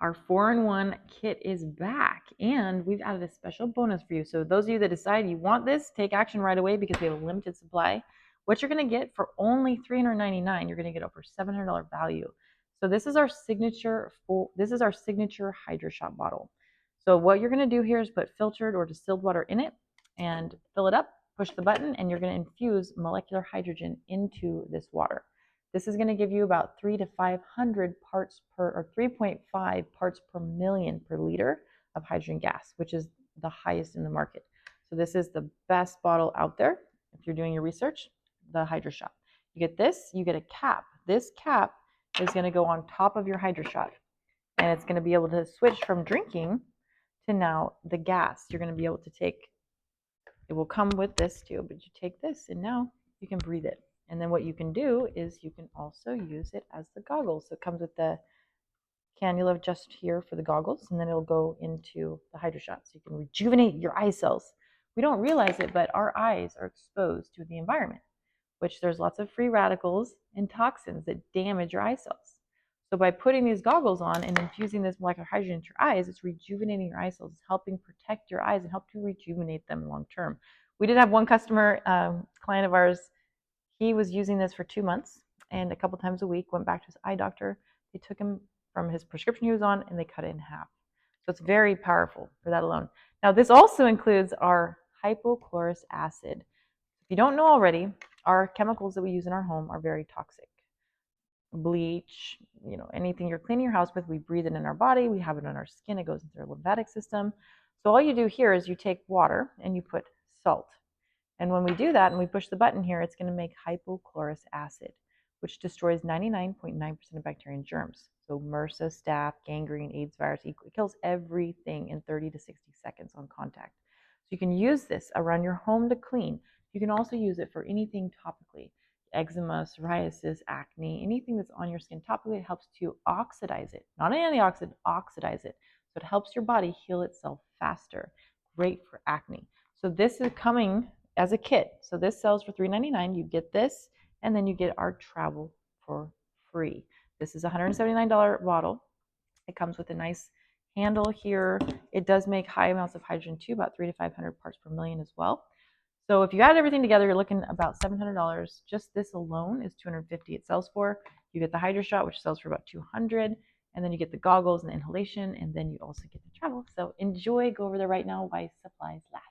Our 4-in-1 kit is back, and we've added a special bonus for you. So those of you that decide you want this, take action right away because we have a limited supply. What you're going to get for only $399, you're going to get over $700 value. So this is our signature Hydra Shot bottle. So what you're going to do here is put filtered or distilled water in it and fill it up, push the button, and you're going to infuse molecular hydrogen into this water. This is going to give you about 300 to 500 parts per, or 3.5 parts per million per liter of hydrogen gas, which is the highest in the market. So this is the best bottle out there. If you're doing your research, the Hydra Shot. You get this, you get a cap. This cap is going to go on top of your Hydra Shot, and it's going to be able to switch from drinking to now the gas. You're going to be able to take, it will come with this too, but you take this and now you can breathe it. And then what you can do is you can also use it as the goggles. So it comes with the cannula just here for the goggles, and then it'll go into the Hydra Shot. So you can rejuvenate your eye cells. We don't realize it, but our eyes are exposed to the environment, which there's lots of free radicals and toxins that damage your eye cells. So by putting these goggles on and infusing this molecular hydrogen into your eyes, it's rejuvenating your eye cells. It's helping protect your eyes and help to rejuvenate them long term. We did have one customer, client of ours, he was using this for 2 months and a couple times a week, went back to his eye doctor. They took him from his prescription he was on and they cut it in half. So it's very powerful for that alone. Now, this also includes our hypochlorous acid. If you don't know already, our chemicals that we use in our home are very toxic. Bleach, anything you're cleaning your house with, we breathe it in our body, we have it on our skin, it goes into our lymphatic system. So all you do here is you take water and you put salt. And when we do that and we push the button here, it's going to make hypochlorous acid, which destroys 99.9% of bacteria and germs. So MRSA, staph, gangrene, AIDS virus, it kills everything in 30 to 60 seconds on contact. So you can use this around your home to clean. You can also use it for anything topically. Eczema, psoriasis, acne, anything that's on your skin topically, it helps to oxidize it. Not an antioxidant, oxidize it. So it helps your body heal itself faster. Great for acne. So this is coming as a kit. So this sells for $399. You get this, and then you get our travel for free. This is a $179 bottle. It comes with a nice handle here. It does make high amounts of hydrogen too, about 300 to 500 parts per million as well. So if you add everything together, you're looking about $700. Just this alone is $250 it sells for. You get the Hydra Shot, which sells for about $200, and then you get the goggles and the inhalation, and then you also get the travel. So enjoy, go over there right now while supplies last.